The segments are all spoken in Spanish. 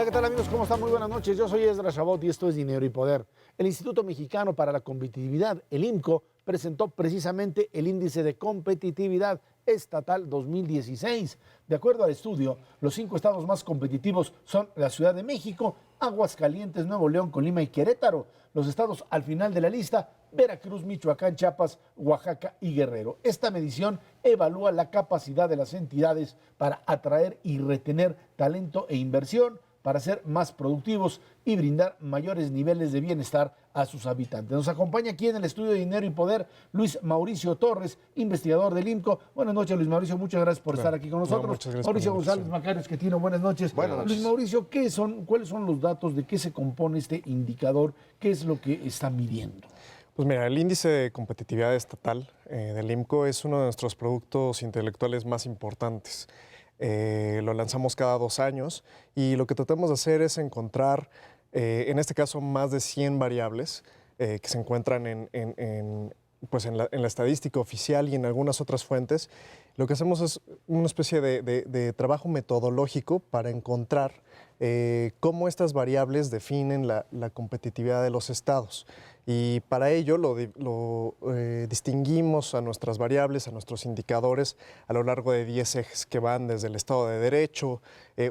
¿qué tal amigos? ¿Cómo están? Muy buenas noches. Yo soy Esdras Chabot y esto es Dinero y Poder. El Instituto Mexicano para la Competitividad, el IMCO, presentó precisamente el Índice de Competitividad Estatal 2016. De acuerdo al estudio, los 5 estados más competitivos son la Ciudad de México, Aguascalientes, Nuevo León, Colima y Querétaro. Los estados al final de la lista: Veracruz, Michoacán, Chiapas, Oaxaca y Guerrero. Esta medición evalúa la capacidad de las entidades para atraer y retener talento e inversión, para ser más productivos y brindar mayores niveles de bienestar a sus habitantes. Nos acompaña aquí en el estudio de Dinero y Poder Luis Mauricio Torres, investigador del IMCO. Buenas noches, Luis Mauricio, muchas gracias por estar aquí con nosotros. Muchas gracias. Mauricio González Macario Esquetino, buenas noches. Buenas noches. Luis Mauricio, ¿cuáles son los datos, de qué se compone este indicador? ¿Qué es lo que está midiendo? Pues mira, el índice de competitividad estatal del IMCO es uno de nuestros productos intelectuales más importantes. Lo lanzamos cada 2 años y lo que tratamos de hacer es encontrar, en este caso, más de 100 variables que se encuentran en la estadística oficial y en algunas otras fuentes. Lo que hacemos es una especie de trabajo metodológico para encontrar cómo estas variables definen la competitividad de los estados. Y para ello lo distinguimos a nuestras variables, a nuestros indicadores, a lo largo de 10 ejes que van desde el Estado de Derecho,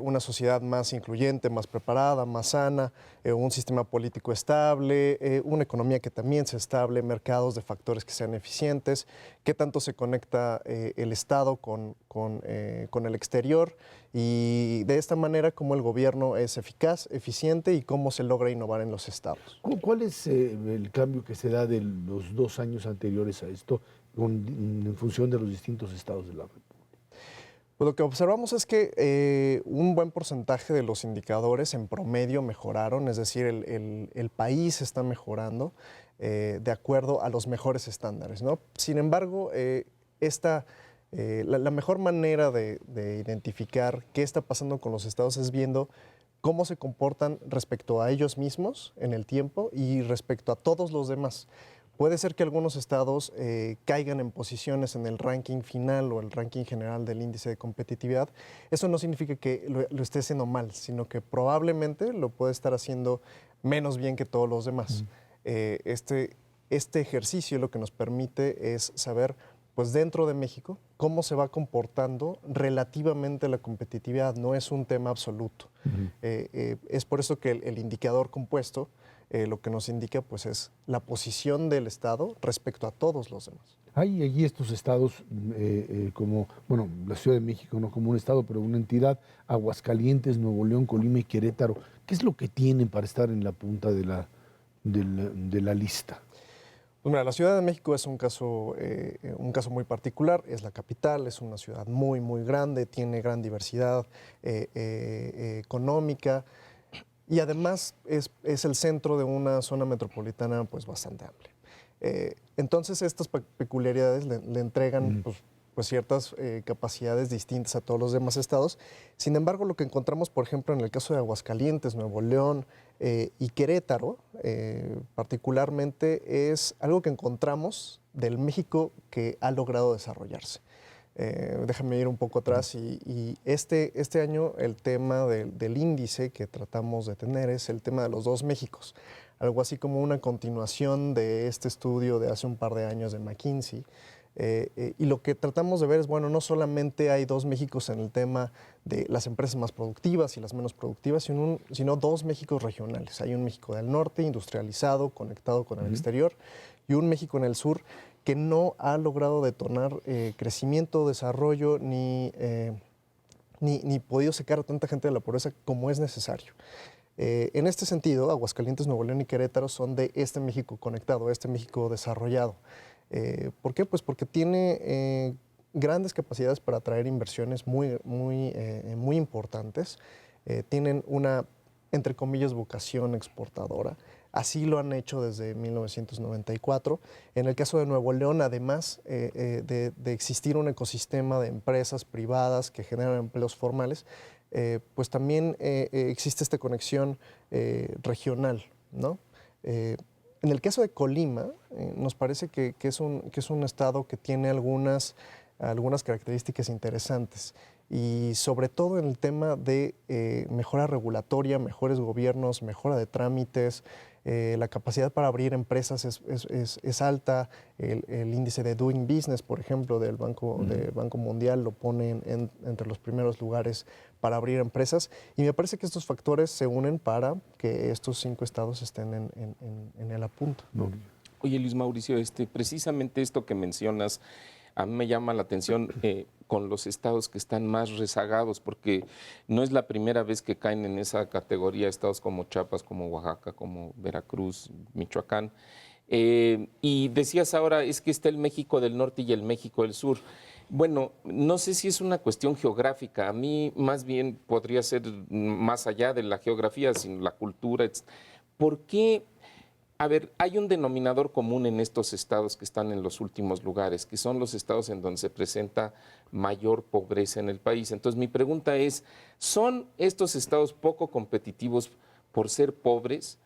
una sociedad más incluyente, más preparada, más sana, un sistema político estable, una economía que también sea estable, mercados de factores que sean eficientes, qué tanto se conecta el Estado con el exterior y de esta manera cómo el gobierno es eficaz, eficiente y cómo se logra innovar en los estados. ¿Cuál es el cambio que se da de los 2 años anteriores a esto en función de los distintos estados de la República? Pues lo que observamos es que un buen porcentaje de los indicadores en promedio mejoraron, es decir, el país está mejorando de acuerdo a los mejores estándares, ¿no? Sin embargo, la mejor manera de identificar qué está pasando con los estados es viendo cómo se comportan respecto a ellos mismos en el tiempo y respecto a todos los demás. Puede ser que algunos estados caigan en posiciones en el ranking final o el ranking general del índice de competitividad. Eso no significa que lo esté haciendo mal, sino que probablemente lo puede estar haciendo menos bien que todos los demás. Este ejercicio lo que nos permite es saber, pues dentro de México, cómo se va comportando relativamente la competitividad. No es un tema absoluto. Es por eso que el indicador compuesto lo que nos indica pues, es la posición del Estado respecto a todos los demás. Hay allí estos estados como, bueno, la Ciudad de México no como un estado, pero una entidad, Aguascalientes, Nuevo León, Colima y Querétaro. ¿Qué es lo que tienen para estar en la punta de la lista? Pues mira, la Ciudad de México es un caso muy particular, es la capital, es una ciudad muy, muy grande, tiene gran diversidad económica y además es el centro de una zona metropolitana pues, bastante amplia. Entonces estas peculiaridades le entregan pues ciertas capacidades distintas a todos los demás estados. Sin embargo, lo que encontramos, por ejemplo, en el caso de Aguascalientes, Nuevo León y Querétaro, particularmente, es algo que encontramos del México que ha logrado desarrollarse. Déjame ir un poco atrás y este año el tema del índice que tratamos de tener es el tema de los 2 Méxicos, algo así como una continuación de este estudio de hace un par de años de McKinsey. Y lo que tratamos de ver es, bueno, no solamente hay 2 Méxicos en el tema de las empresas más productivas y las menos productivas, sino 2 Méxicos regionales. Hay un México del norte, industrializado, conectado con el exterior, y un México en el sur que no ha logrado detonar crecimiento, desarrollo, ni podido sacar a tanta gente de la pobreza como es necesario. En este sentido, Aguascalientes, Nuevo León y Querétaro son de este México conectado, este México desarrollado. ¿Por qué? Pues porque tiene grandes capacidades para atraer inversiones muy importantes. Tienen una, entre comillas, vocación exportadora. Así lo han hecho desde 1994. En el caso de Nuevo León, además de existir un ecosistema de empresas privadas que generan empleos formales, pues también existe esta conexión regional, ¿no? En el caso de Colima, nos parece que es un estado que tiene algunas características interesantes. y sobre todo en el tema de mejora regulatoria, mejores gobiernos, mejora de trámites. La capacidad para abrir empresas es alta. El índice de Doing Business, por ejemplo, del Banco Mundial lo pone entre los primeros lugares para abrir empresas. Y me parece que estos factores se unen para que estos 5 estados estén en el apunto. Oye, Luis Mauricio, precisamente esto que mencionas, a mí me llama la atención con los estados que están más rezagados, porque no es la primera vez que caen en esa categoría estados como Chiapas, como Oaxaca, como Veracruz, Michoacán. Y decías ahora, es que está el México del Norte y el México del Sur. Bueno, no sé si es una cuestión geográfica. A mí más bien podría ser más allá de la geografía, sino la cultura. ¿Por qué? A ver, hay un denominador común en estos estados que están en los últimos lugares, que son los estados en donde se presenta mayor pobreza en el país. Entonces, mi pregunta es, ¿son estos estados poco competitivos por ser pobres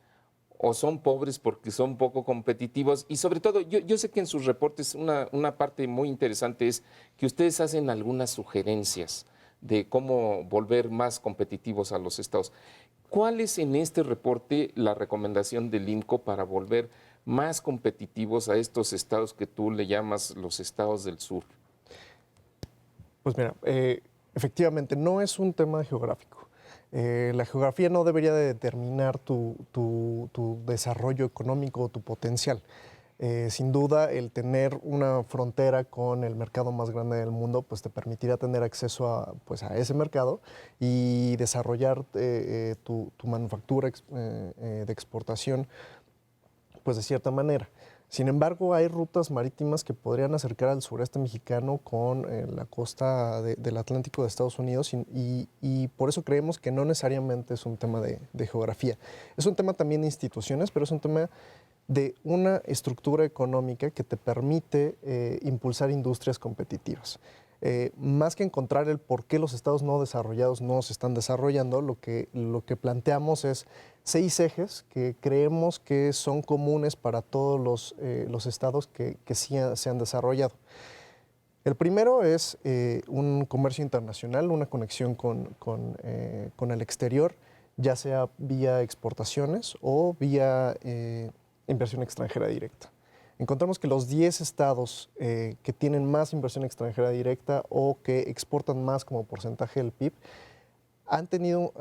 o son pobres porque son poco competitivos? Y sobre todo, yo sé que en sus reportes una parte muy interesante es que ustedes hacen algunas sugerencias de cómo volver más competitivos a los estados. ¿Cuál es en este reporte la recomendación del INCO para volver más competitivos a estos estados que tú le llamas los estados del sur? Pues mira, efectivamente no es un tema geográfico. La geografía no debería de determinar tu desarrollo económico o tu potencial. Sin duda, el tener una frontera con el mercado más grande del mundo, pues te permitirá tener acceso a ese mercado y desarrollar tu manufactura de exportación, pues de cierta manera. Sin embargo, hay rutas marítimas que podrían acercar al sureste mexicano con la costa del Atlántico de Estados Unidos y por eso creemos que no necesariamente es un tema de geografía. Es un tema también de instituciones, pero es un tema de una estructura económica que te permite impulsar industrias competitivas. Más que encontrar el por qué los estados no desarrollados no se están desarrollando, lo que planteamos es 6 ejes que creemos que son comunes para todos los estados que sí se han desarrollado. El primero es un comercio internacional, una conexión con el exterior, ya sea vía exportaciones o vía inversión extranjera directa. Encontramos que los 10 estados que tienen más inversión extranjera directa o que exportan más como porcentaje del PIB han tenido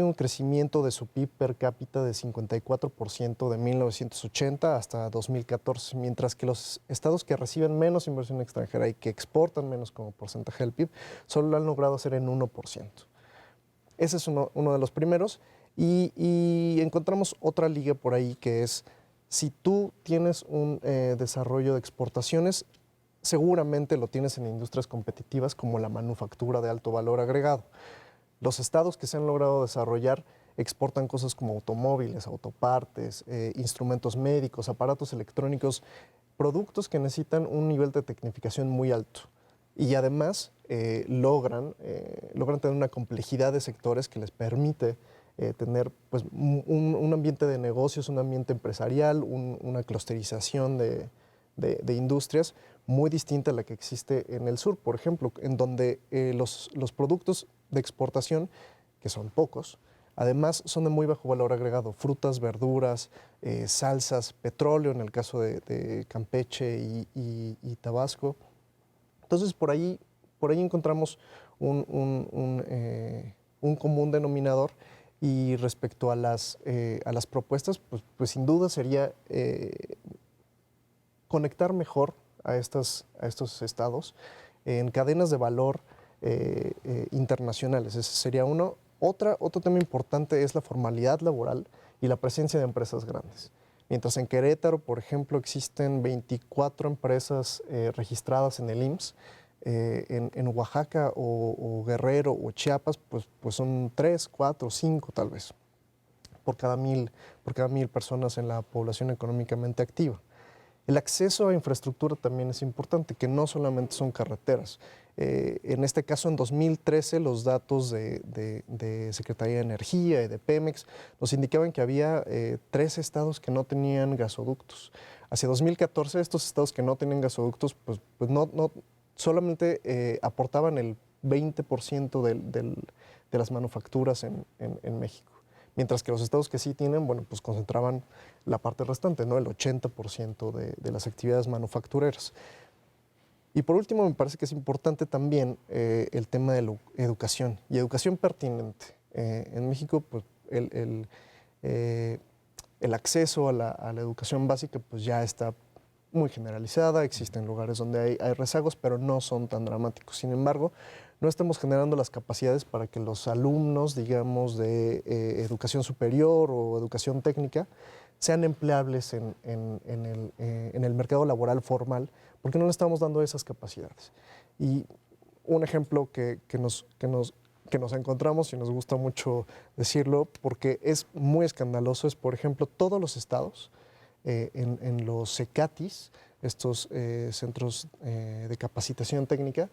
un crecimiento de su PIB per cápita de 54% de 1980 hasta 2014, mientras que los estados que reciben menos inversión extranjera y que exportan menos como porcentaje del PIB solo lo han logrado hacer en 1%. Ese es uno de los primeros y encontramos otra liga por ahí que es: si tú tienes un desarrollo de exportaciones, seguramente lo tienes en industrias competitivas como la manufactura de alto valor agregado. Los estados que se han logrado desarrollar exportan cosas como automóviles, autopartes, instrumentos médicos, aparatos electrónicos, productos que necesitan un nivel de tecnificación muy alto. Y además logran tener una complejidad de sectores que les permite tener pues, un ambiente de negocios, un ambiente empresarial, una clusterización de industrias muy distinta a la que existe en el sur, por ejemplo, en donde los productos de exportación, que son pocos, además son de muy bajo valor agregado: frutas, verduras, salsas, petróleo en el caso de Campeche y Tabasco. Entonces por ahí encontramos un común denominador. Y respecto a las propuestas, pues sin duda sería conectar mejor a estos estados en cadenas de valor internacionales. Ese sería uno. Otro tema importante es la formalidad laboral y la presencia de empresas grandes. Mientras en Querétaro, por ejemplo, existen 24 empresas registradas en el IMSS, en Oaxaca o Guerrero o Chiapas, pues son 3, 4, 5 tal vez, por cada 1000 personas en la población económicamente activa. El acceso a infraestructura también es importante, que no solamente son carreteras. En este caso, en 2013, los datos de Secretaría de Energía y de Pemex nos indicaban que había 3 estados que no tenían gasoductos. Hacia 2014, estos estados que no tenían gasoductos, pues no solamente aportaban el 20% de las manufacturas en México. Mientras que los estados que sí tienen, bueno, pues concentraban la parte restante, ¿no? El 80% de las actividades manufactureras. Y por último, me parece que es importante también el tema de la educación y educación pertinente. En México, pues, el acceso a la educación básica pues, ya está muy generalizada, existen lugares donde hay rezagos, pero no son tan dramáticos. Sin embargo, no estamos generando las capacidades para que los alumnos, digamos, de educación superior o educación técnica sean empleables en el mercado laboral formal, porque no le estamos dando esas capacidades. Y un ejemplo que nos encontramos, y nos gusta mucho decirlo, porque es muy escandaloso, es, por ejemplo, todos los estados, en los CECATIS, estos centros de capacitación técnica,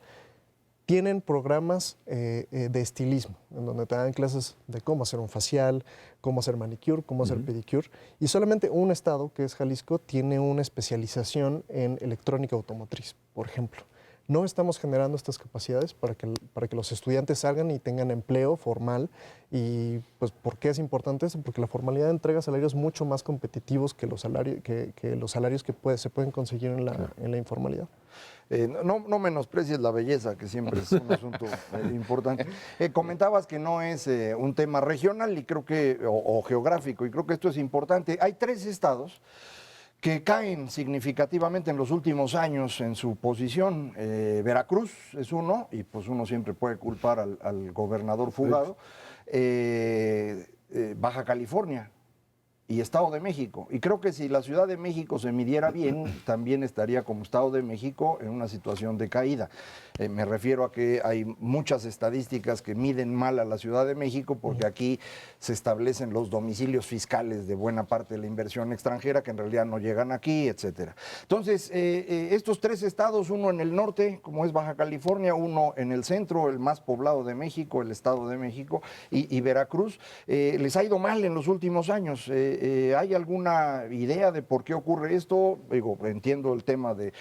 tienen programas de estilismo, en donde te dan clases de cómo hacer un facial, cómo hacer manicure, cómo hacer pedicure. Y solamente un estado, que es Jalisco, tiene una especialización en electrónica automotriz, por ejemplo. No estamos generando estas capacidades para que los estudiantes salgan y tengan empleo formal. Y pues, ¿por qué es importante eso? Porque la formalidad entrega salarios mucho más competitivos que los salarios que se pueden conseguir en la informalidad. No menosprecies la belleza, que siempre es un asunto importante. Comentabas que no es un tema regional y creo que, o geográfico, y creo que esto es importante. Hay 3 estados que caen significativamente en los últimos años en su posición. Veracruz es uno, y pues uno siempre puede culpar al gobernador fugado. Baja California y Estado de México. Y creo que si la Ciudad de México se midiera bien, también estaría como Estado de México en una situación de caída. Me refiero a que hay muchas estadísticas que miden mal a la Ciudad de México porque aquí se establecen los domicilios fiscales de buena parte de la inversión extranjera que en realidad no llegan aquí, etcétera. Entonces, estos 3 estados, uno en el norte, como es Baja California, uno en el centro, el más poblado de México, el Estado de México, y Veracruz, les ha ido mal en los últimos años. ¿Hay alguna idea de por qué ocurre esto? Digo, entiendo el tema de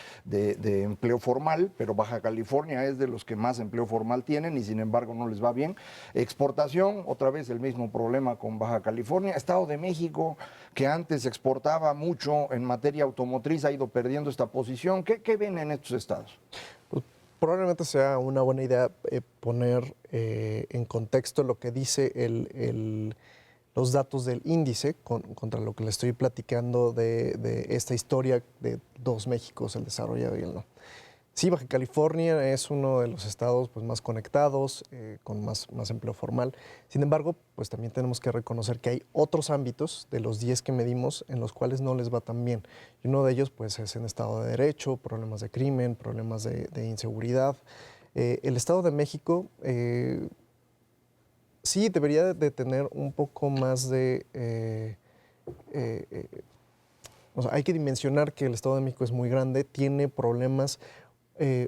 empleo formal, pero Baja California es de los que más empleo formal tienen y sin embargo no les va bien. Exportación, otra vez el mismo problema con Baja California. Estado de México, que antes exportaba mucho en materia automotriz, ha ido perdiendo esta posición. ¿Qué ven en estos estados? Pues, probablemente sea una buena idea poner en contexto lo que dice los datos del índice contra lo que le estoy platicando de esta historia de 2 Méxicos, el desarrollado y el no. Sí, Baja California es uno de los estados pues, más conectados, con más empleo formal. Sin embargo, pues también tenemos que reconocer que hay otros ámbitos de los 10 que medimos en los cuales no les va tan bien. Y uno de ellos pues, es en Estado de Derecho, problemas de crimen, problemas de inseguridad. El Estado de México sí debería de tener un poco más de... o sea, hay que dimensionar que el Estado de México es muy grande, tiene problemas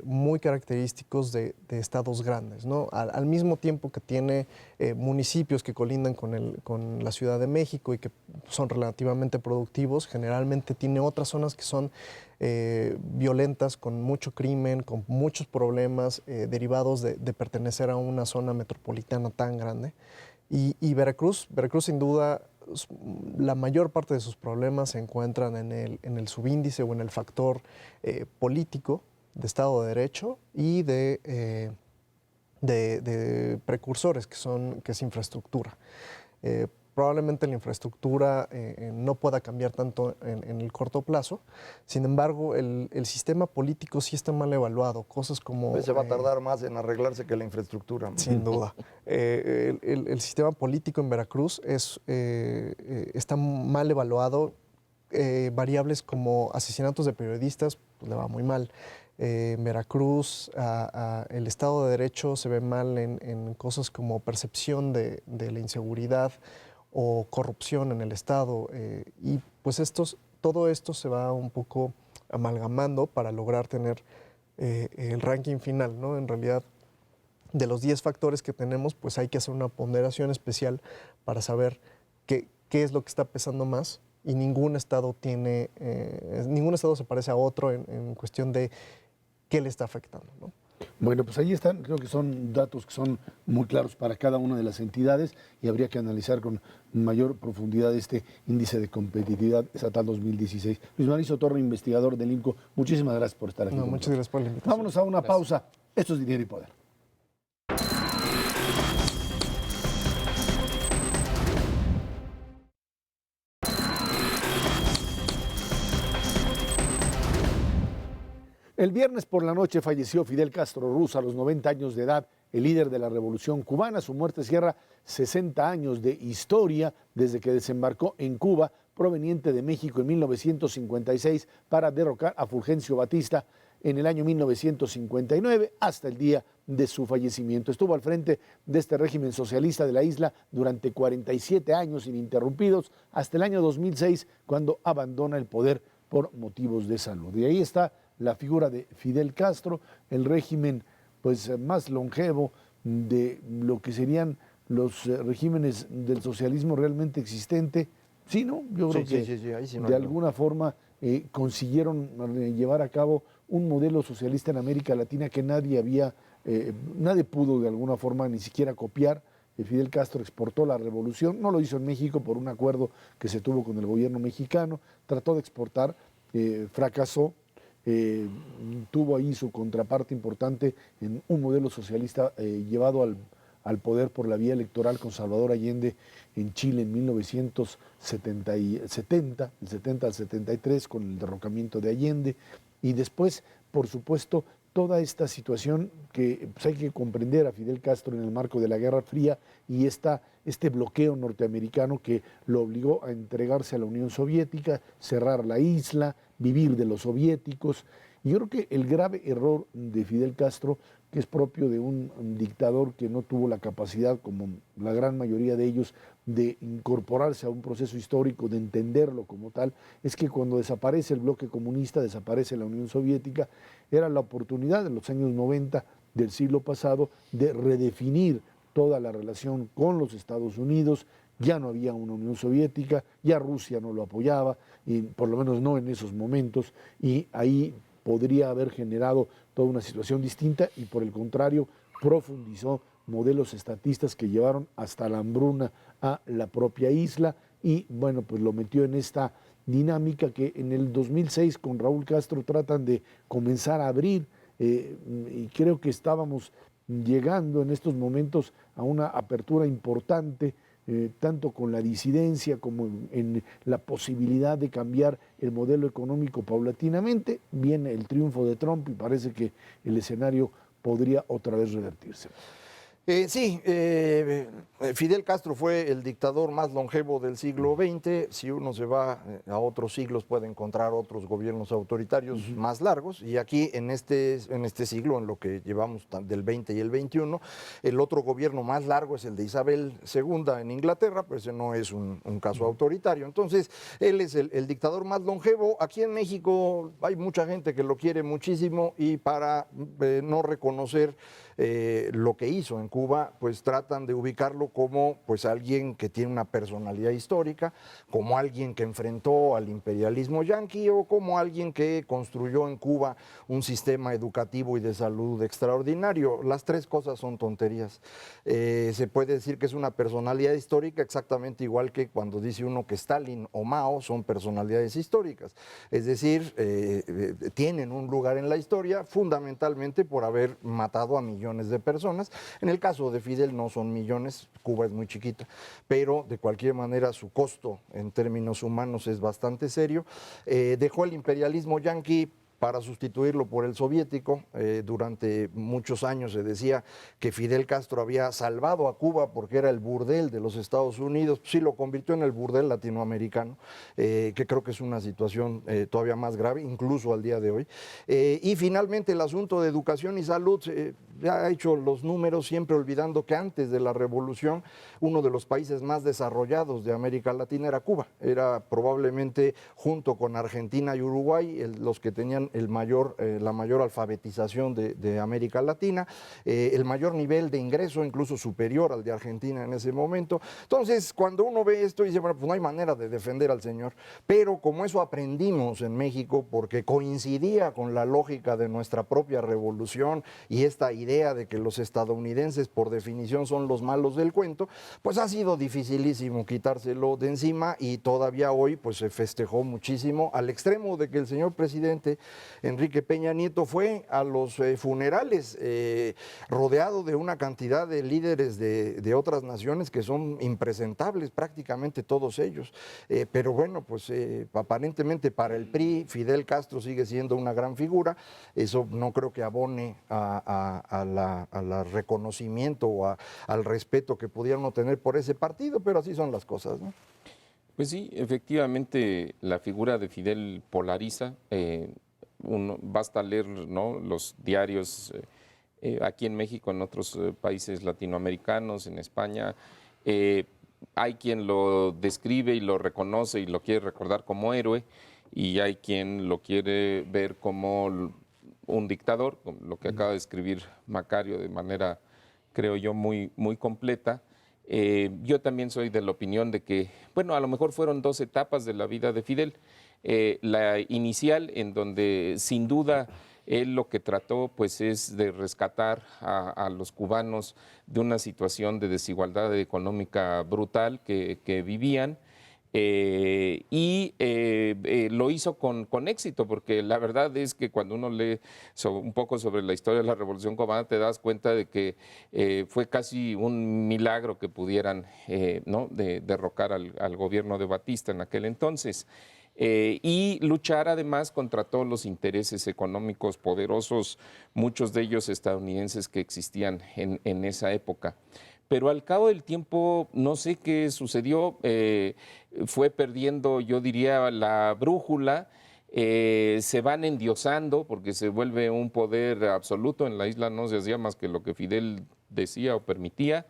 muy característicos de estados grandes, ¿no? Al mismo tiempo que tiene municipios que colindan con la Ciudad de México y que son relativamente productivos, generalmente tiene otras zonas que son violentas, con mucho crimen, con muchos problemas derivados de pertenecer a una zona metropolitana tan grande. Y Veracruz sin duda, la mayor parte de sus problemas se encuentran en el subíndice o en el factor político, de Estado de Derecho y de precursores, que es infraestructura. Probablemente la infraestructura no pueda cambiar tanto en el corto plazo. Sin embargo, el sistema político sí está mal evaluado. Cosas como... Pues se va a tardar más en arreglarse que la infraestructura. Sin duda. El sistema político en Veracruz está mal evaluado. Variables como asesinatos de periodistas pues, le va muy mal. En Veracruz, el Estado de Derecho se ve mal en cosas como percepción de la inseguridad o corrupción en el Estado. Y pues todo esto se va un poco amalgamando para lograr tener el ranking final, ¿no? En realidad, de los 10 factores que tenemos, pues hay que hacer una ponderación especial para saber qué es lo que está pesando más. Y ningún estado se parece a otro en cuestión de qué le está afectando, ¿no? Bueno, pues ahí están, creo que son datos que son muy claros para cada una de las entidades y habría que analizar con mayor profundidad este índice de competitividad estatal 2016. Luis Mauricio Torre, investigador del INCO, muchísimas gracias por estar aquí. No, muchas gracias por la invitación. Vámonos a una pausa. Esto es Dinero y Poder. El viernes por la noche falleció Fidel Castro Ruz a los 90 años de edad, el líder de la Revolución Cubana. Su muerte cierra 60 años de historia desde que desembarcó en Cuba, proveniente de México en 1956, para derrocar a Fulgencio Batista en el año 1959 hasta el día de su fallecimiento. Estuvo al frente de este régimen socialista de la isla durante 47 años ininterrumpidos, hasta el año 2006, cuando abandona el poder por motivos de salud. Y ahí está la figura de Fidel Castro, el régimen pues más longevo de lo que serían los regímenes del socialismo realmente existente. Sí, ¿no? Yo creo que ahí sí no de hay alguna forma consiguieron llevar a cabo un modelo socialista en América Latina que nadie pudo de alguna forma ni siquiera copiar. Fidel Castro exportó la revolución, no lo hizo en México por un acuerdo que se tuvo con el gobierno mexicano, trató de exportar, fracasó. Tuvo ahí su contraparte importante en un modelo socialista llevado al poder por la vía electoral con Salvador Allende en Chile en 1970, del 70 al 73, con el derrocamiento de Allende. Y después, por supuesto, toda esta situación que pues, hay que comprender a Fidel Castro en el marco de la Guerra Fría y este bloqueo norteamericano que lo obligó a entregarse a la Unión Soviética, cerrar la isla, vivir de los soviéticos. Y yo creo que el grave error de Fidel Castro, que es propio de un dictador que no tuvo la capacidad, como la gran mayoría de ellos, de incorporarse a un proceso histórico, de entenderlo como tal, es que cuando desaparece el bloque comunista, desaparece la Unión Soviética, era la oportunidad en los años 90 del siglo pasado de redefinir toda la relación con los Estados Unidos. Ya no había una Unión Soviética, ya Rusia no lo apoyaba, y por lo menos no en esos momentos, y ahí podría haber generado toda una situación distinta y por el contrario profundizó modelos estatistas que llevaron hasta la hambruna a la propia isla y bueno, pues lo metió en esta dinámica que en el 2006 con Raúl Castro tratan de comenzar a abrir y creo que estábamos llegando en estos momentos a una apertura importante, tanto con la disidencia como en la posibilidad de cambiar el modelo económico paulatinamente. Viene el triunfo de Trump y parece que el escenario podría otra vez revertirse. Fidel Castro fue el dictador más longevo del siglo XX. Si uno se va a otros siglos puede encontrar otros gobiernos autoritarios más largos. Y aquí en este siglo, en lo que llevamos del 20 y el 21, el otro gobierno más largo es el de Isabel II en Inglaterra, pero ese no es un caso autoritario. Entonces, él es el dictador más longevo. Aquí en México hay mucha gente que lo quiere muchísimo y para no reconocer lo que hizo en Cuba, pues tratan de ubicarlo como pues alguien que tiene una personalidad histórica, como alguien que enfrentó al imperialismo yanqui o como alguien que construyó en Cuba un sistema educativo y de salud extraordinario. Las tres cosas son tonterías. Se puede decir que es una personalidad histórica exactamente igual que cuando dice uno que Stalin o Mao son personalidades históricas. Es decir, tienen un lugar en la historia fundamentalmente por haber matado a millones de personas. En el caso de Fidel no son millones, Cuba es muy chiquita, pero de cualquier manera su costo en términos humanos es bastante serio. Dejó el imperialismo yanqui para sustituirlo por el soviético. Durante muchos años se decía que Fidel Castro había salvado a Cuba porque era el burdel de los Estados Unidos. Sí, lo convirtió en el burdel latinoamericano, que creo que es una situación todavía más grave, incluso al día de hoy. Y finalmente el asunto de educación y salud. ha hecho los números siempre olvidando que antes de la revolución uno de los países más desarrollados de América Latina era Cuba. Era probablemente junto con Argentina y Uruguay los que tenían la mayor alfabetización de América Latina, el mayor nivel de ingreso, incluso superior al de Argentina en ese momento. Entonces, cuando uno ve esto, dice, bueno, pues no hay manera de defender al señor. Pero como eso aprendimos en México, porque coincidía con la lógica de nuestra propia revolución y esta idea de que los estadounidenses por definición son los malos del cuento, pues ha sido dificilísimo quitárselo de encima y todavía hoy pues se festejó muchísimo al extremo de que el señor presidente Enrique Peña Nieto fue a los funerales rodeado de una cantidad de líderes de otras naciones que son impresentables prácticamente todos ellos. Pero bueno, pues aparentemente para el PRI Fidel Castro sigue siendo una gran figura. Eso no creo que abone al reconocimiento o al respeto que pudieran tener por ese partido, pero así son las cosas, ¿no? Pues sí, efectivamente la figura de Fidel polariza. Basta leer, ¿no?, los diarios aquí en México, en otros países latinoamericanos, en España. Hay quien lo describe y lo reconoce y lo quiere recordar como héroe, y hay quien lo quiere ver como un dictador, como lo que acaba de escribir Macario de manera, creo yo, muy, muy completa. Yo también soy de la opinión de que, bueno, a lo mejor fueron dos etapas de la vida de Fidel. La inicial, en donde sin duda él lo que trató pues es de rescatar a los cubanos de una situación de desigualdad económica brutal que vivían. Lo hizo con éxito, porque la verdad es que cuando uno lee un poco sobre la historia de la Revolución Cubana, te das cuenta de que fue casi un milagro que pudieran ¿no?, derrocar al gobierno de Batista en aquel entonces. Y luchar además contra todos los intereses económicos poderosos, muchos de ellos estadounidenses, que existían en esa época. Pero al cabo del tiempo, no sé qué sucedió, fue perdiendo, yo diría, la brújula, se van endiosando porque se vuelve un poder absoluto. En la isla no se hacía más que lo que Fidel decía o permitía,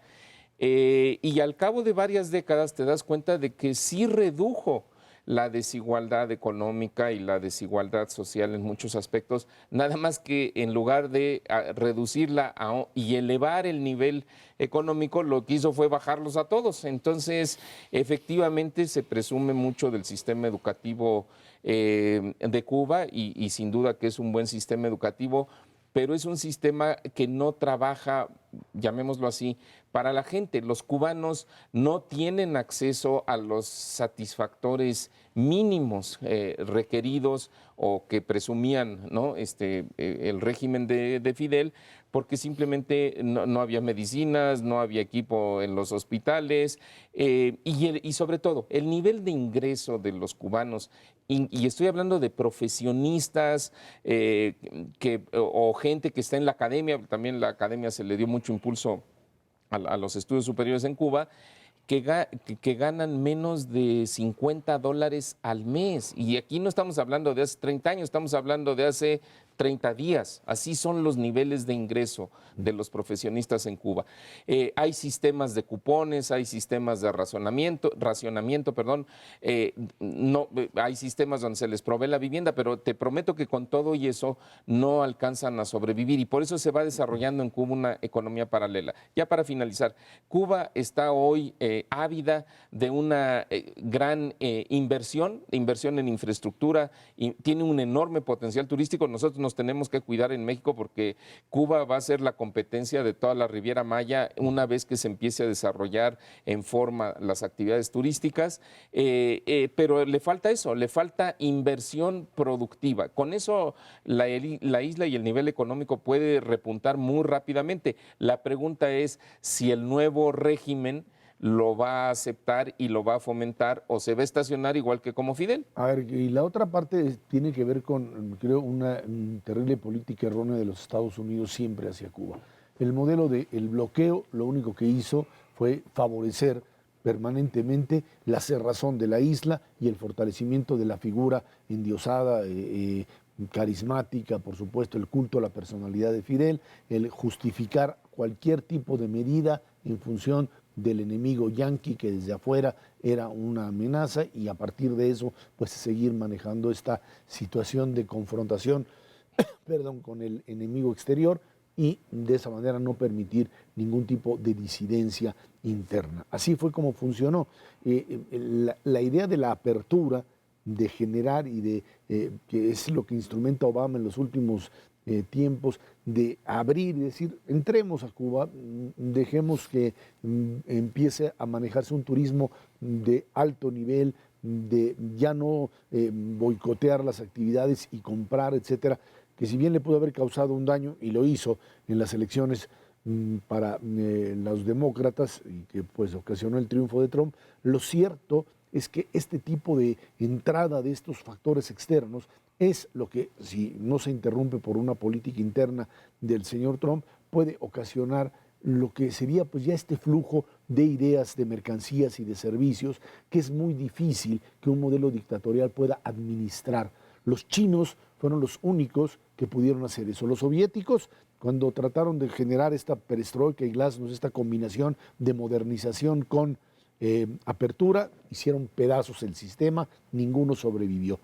y al cabo de varias décadas te das cuenta de que sí redujo la desigualdad económica y la desigualdad social en muchos aspectos, nada más que en lugar de reducirla y elevar el nivel económico, lo que hizo fue bajarlos a todos. Entonces, efectivamente, se presume mucho del sistema educativo de Cuba, y sin duda que es un buen sistema educativo, pero es un sistema que no trabaja, llamémoslo así, para la gente. Los cubanos no tienen acceso a los satisfactores mínimos requeridos o que presumían, ¿no?, el régimen de Fidel, porque simplemente no había medicinas, no había equipo en los hospitales, y sobre todo el nivel de ingreso de los cubanos, y estoy hablando de profesionistas o gente que está en la academia. También la academia se le dio mucho impulso a los estudios superiores en Cuba, que ganan menos de $50 al mes. Y aquí no estamos hablando de hace 30 años, estamos hablando de hace 30 días. Así son los niveles de ingreso de los profesionistas en Cuba. Hay sistemas de cupones, hay sistemas de racionamiento, hay sistemas donde se les provee la vivienda, pero te prometo que con todo y eso no alcanzan a sobrevivir, y por eso se va desarrollando en Cuba una economía paralela. Ya para finalizar, Cuba está hoy ávida de una gran inversión en infraestructura, y tiene un enorme potencial turístico. Nosotros nos tenemos que cuidar en México, porque Cuba va a ser la competencia de toda la Riviera Maya una vez que se empiece a desarrollar en forma las actividades turísticas, pero le falta eso, le falta inversión productiva. Con eso la isla y el nivel económico puede repuntar muy rápidamente. La pregunta es si el nuevo régimen lo va a aceptar y lo va a fomentar, o se va a estacionar igual que como Fidel. A ver, y la otra parte tiene que ver con, creo, una terrible política errónea de los Estados Unidos siempre hacia Cuba. El modelo del bloqueo lo único que hizo fue favorecer permanentemente la cerrazón de la isla y el fortalecimiento de la figura endiosada, carismática, por supuesto, el culto a la personalidad de Fidel, el justificar cualquier tipo de medida en función del enemigo yanqui que desde afuera era una amenaza, y a partir de eso pues seguir manejando esta situación de confrontación con el enemigo exterior, y de esa manera no permitir ningún tipo de disidencia interna. Así fue como funcionó. La idea de la apertura, de generar y de que es lo que instrumenta Obama en los últimos tiempos, de abrir y decir, entremos a Cuba, dejemos que empiece a manejarse un turismo de alto nivel, de ya no boicotear las actividades y comprar, etcétera, que si bien le pudo haber causado un daño, y lo hizo en las elecciones para los demócratas, y que pues ocasionó el triunfo de Trump, lo cierto es que este tipo de entrada de estos factores externos es lo que, si no se interrumpe por una política interna del señor Trump, puede ocasionar lo que sería pues ya este flujo de ideas, de mercancías y de servicios, que es muy difícil que un modelo dictatorial pueda administrar. Los chinos fueron los únicos que pudieron hacer eso. Los soviéticos, cuando trataron de generar esta perestroika y glasnost, esta combinación de modernización con apertura, hicieron pedazos el sistema, ninguno sobrevivió.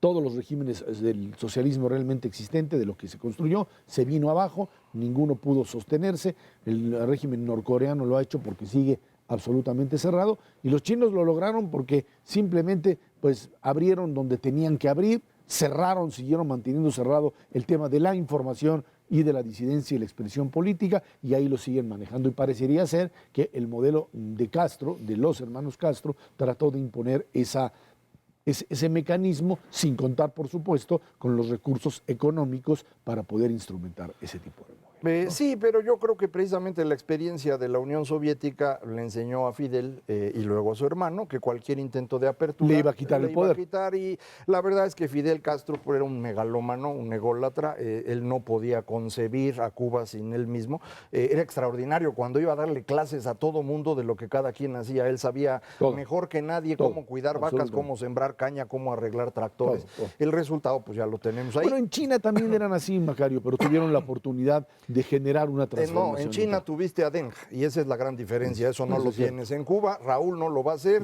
Todos los regímenes del socialismo realmente existente, de lo que se construyó, se vino abajo, ninguno pudo sostenerse. El régimen norcoreano lo ha hecho porque sigue absolutamente cerrado, y los chinos lo lograron porque simplemente pues abrieron donde tenían que abrir, cerraron, siguieron manteniendo cerrado el tema de la información y de la disidencia y la expresión política, y ahí lo siguen manejando. Y parecería ser que el modelo de Castro, de los hermanos Castro, trató de imponer ese mecanismo, sin contar, por supuesto, con los recursos económicos para poder instrumentar ese tipo de movimientos. Sí, pero yo creo que precisamente la experiencia de la Unión Soviética le enseñó a Fidel y luego a su hermano que cualquier intento de apertura le iba a quitar el poder. Y la verdad es que Fidel Castro era un megalómano, un ególatra. Él no podía concebir a Cuba sin él mismo. Era extraordinario cuando iba a darle clases a todo mundo de lo que cada quien hacía. Él sabía mejor que nadie cómo cuidar vacas, cómo sembrar caña, cómo arreglar tractores. El resultado pues ya lo tenemos ahí. Bueno, en China también eran así, Macario, pero tuvieron la oportunidad de generar una transformación. No, en China tuviste a Deng, y esa es la gran diferencia. Eso no lo tienes en Cuba. Raúl no lo va a hacer,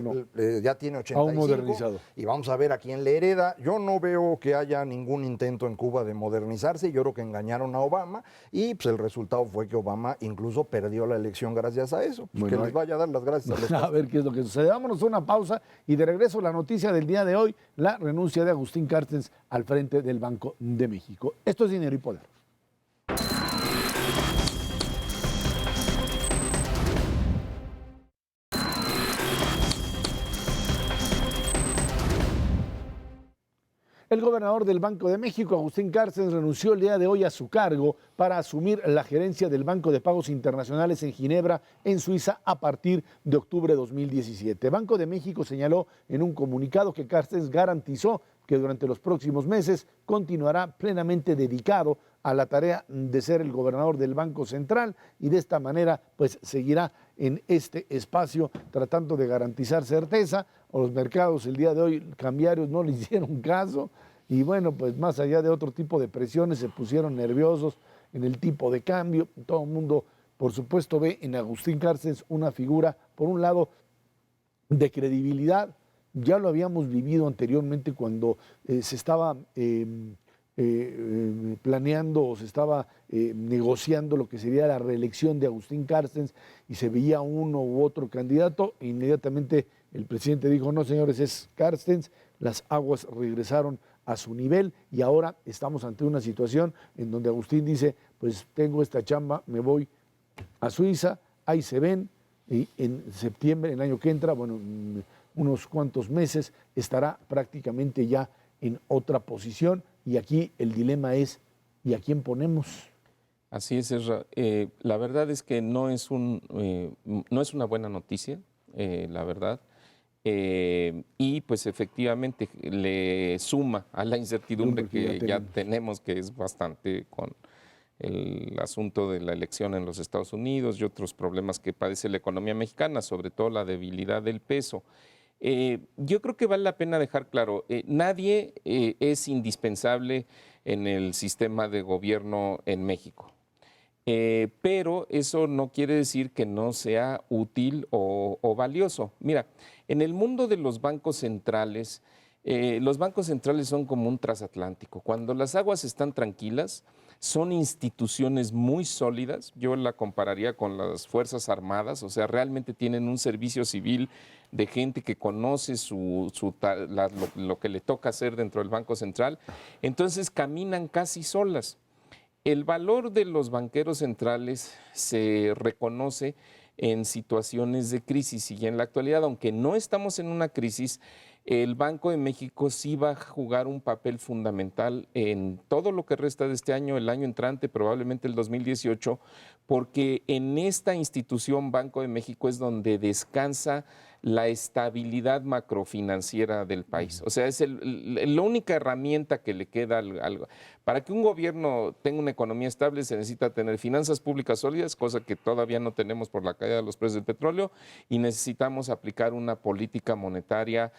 ya tiene 85. Aún modernizado. Y vamos a ver a quién le hereda. Yo no veo que haya ningún intento en Cuba de modernizarse. Yo creo que engañaron a Obama, y pues el resultado fue que Obama incluso perdió la elección gracias a eso. Pues bueno, que les vaya a dar las gracias a los a ver qué es lo que sucede. Vámonos a una pausa, y de regreso la noticia del día de hoy, la renuncia de Agustín Carstens al frente del Banco de México. Esto es Dinero y Poder. El gobernador del Banco de México, Agustín Carstens, renunció el día de hoy a su cargo para asumir la gerencia del Banco de Pagos Internacionales en Ginebra, en Suiza, a partir de octubre de 2017. Banco de México señaló en un comunicado que Carstens garantizó que durante los próximos meses continuará plenamente dedicado a la tarea de ser el gobernador del Banco Central, y de esta manera pues seguirá en este espacio tratando de garantizar certeza. Los mercados el día de hoy cambiarios no le hicieron caso, y bueno, pues más allá de otro tipo de presiones, se pusieron nerviosos en el tipo de cambio. Todo el mundo, por supuesto, ve en Agustín Carstens una figura, por un lado, de credibilidad. Ya lo habíamos vivido anteriormente cuando se estaba planeando o se estaba negociando lo que sería la reelección de Agustín Carstens, y se veía uno u otro candidato. Inmediatamente el presidente dijo: no, señores, es Carstens. Las aguas regresaron a su nivel, y ahora estamos ante una situación en donde Agustín dice: pues tengo esta chamba, me voy a Suiza, ahí se ven, y en septiembre, el año que entra, bueno, unos cuantos meses, estará prácticamente ya en otra posición. Y aquí el dilema es: ¿y a quién ponemos? Así es, Ezra. La verdad es que no es una buena noticia, la verdad. Y pues efectivamente le suma a la incertidumbre que ya tenemos, que es bastante, con el asunto de la elección en los Estados Unidos y otros problemas que padece la economía mexicana, sobre todo la debilidad del peso. Yo creo que vale la pena dejar claro, nadie es indispensable en el sistema de gobierno en México. Pero eso no quiere decir que no sea útil o valioso. Mira, en el mundo de los bancos centrales son como un transatlántico. Cuando las aguas están tranquilas, son instituciones muy sólidas. Yo la compararía con las Fuerzas Armadas, o sea, realmente tienen un servicio civil de gente que conoce lo que le toca hacer dentro del Banco Central. Entonces caminan casi solas. El valor de los banqueros centrales se reconoce en situaciones de crisis y en la actualidad, aunque no estamos en una crisis, el Banco de México sí va a jugar un papel fundamental en todo lo que resta de este año, el año entrante, probablemente el 2018, porque en esta institución Banco de México es donde descansa la estabilidad macrofinanciera del país. O sea, es la única herramienta que le queda algo. Para que un gobierno tenga una economía estable se necesita tener finanzas públicas sólidas, cosa que todavía no tenemos por la caída de los precios del petróleo, y necesitamos aplicar una política monetaria,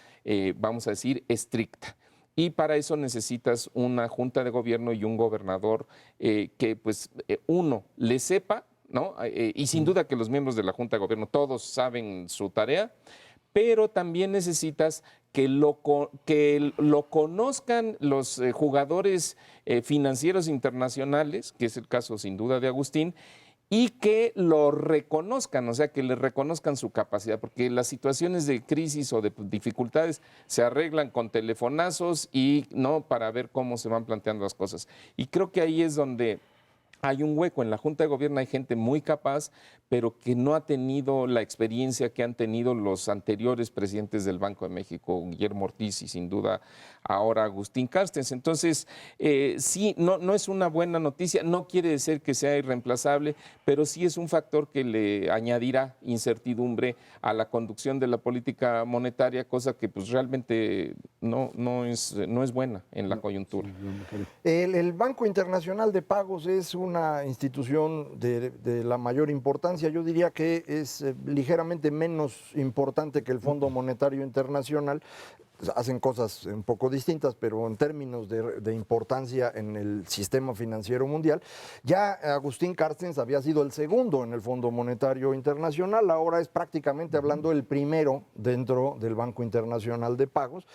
vamos a decir, estricta. Y para eso necesitas una junta de gobierno y un gobernador que, pues, uno, le sepa, ¿no? Y sin duda que los miembros de la Junta de Gobierno todos saben su tarea, pero también necesitas que lo conozcan los jugadores financieros internacionales, que es el caso sin duda de Agustín, y que lo reconozcan, o sea, que le reconozcan su capacidad, porque las situaciones de crisis o de dificultades se arreglan con telefonazos y no para ver cómo se van planteando las cosas. Y creo que ahí es donde hay un hueco. En la Junta de Gobierno hay gente muy capaz, pero que no ha tenido la experiencia que han tenido los anteriores presidentes del Banco de México, Guillermo Ortiz y sin duda ahora Agustín Carstens. Entonces, sí, no es una buena noticia, no quiere decir que sea irreemplazable, pero sí es un factor que le añadirá incertidumbre a la conducción de la política monetaria, cosa que pues realmente no es buena en la coyuntura. El Banco Internacional de Pagos es una institución de la mayor importancia. Yo diría que es ligeramente menos importante que el Fondo Monetario Internacional. Hacen cosas un poco distintas, pero en términos de importancia en el sistema financiero mundial, ya Agustín Carstens había sido el segundo en el Fondo Monetario Internacional, ahora es prácticamente hablando el primero dentro del Banco Internacional de Pagos.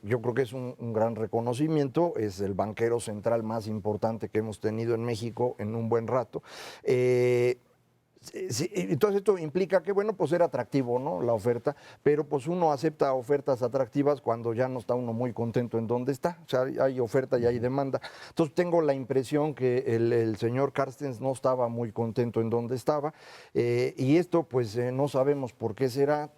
Yo creo que es un gran reconocimiento, es el banquero central más importante que hemos tenido en México en un buen rato. Sí, entonces esto implica que, bueno, pues era atractivo, ¿no? La oferta, pero pues uno acepta ofertas atractivas cuando ya no está uno muy contento en donde está, o sea, hay oferta y hay demanda. Entonces tengo la impresión que el señor Carstens no estaba muy contento en donde estaba, y esto pues no sabemos por qué será.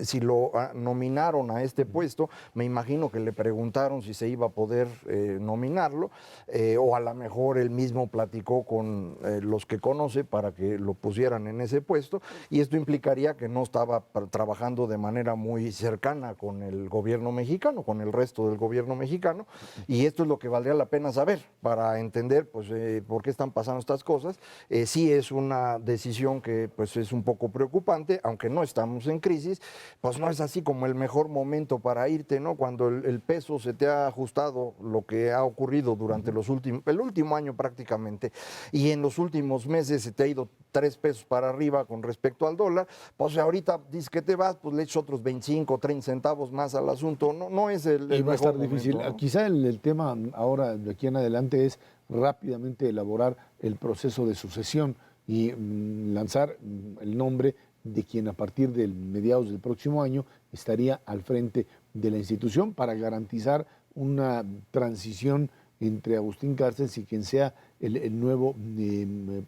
Si lo nominaron a este puesto, me imagino que le preguntaron si se iba a poder nominarlo, o a lo mejor él mismo platicó con los que conoce para que lo pusieran en ese puesto, y esto implicaría que no estaba trabajando de manera muy cercana con el gobierno mexicano, con el resto del gobierno mexicano, y esto es lo que valdría la pena saber para entender pues, por qué están pasando estas cosas. Sí es una decisión que pues, es un poco preocupante, aunque no estamos en crisis, pues no es así como el mejor momento para irte, ¿no? Cuando el peso se te ha ajustado, lo que ha ocurrido durante el último año prácticamente, y en los últimos meses se te ha ido 3 pesos para arriba con respecto al dólar, pues ahorita dices que te vas, pues le echas otros 25, 30 centavos más al asunto, no es el y va a estar mejor difícil. momento, ¿no? Quizá el tema ahora, de aquí en adelante, es rápidamente elaborar el proceso de sucesión y lanzar el nombre de quien a partir del mediados del próximo año estaría al frente de la institución para garantizar una transición entre Agustín Carstens y quien sea el nuevo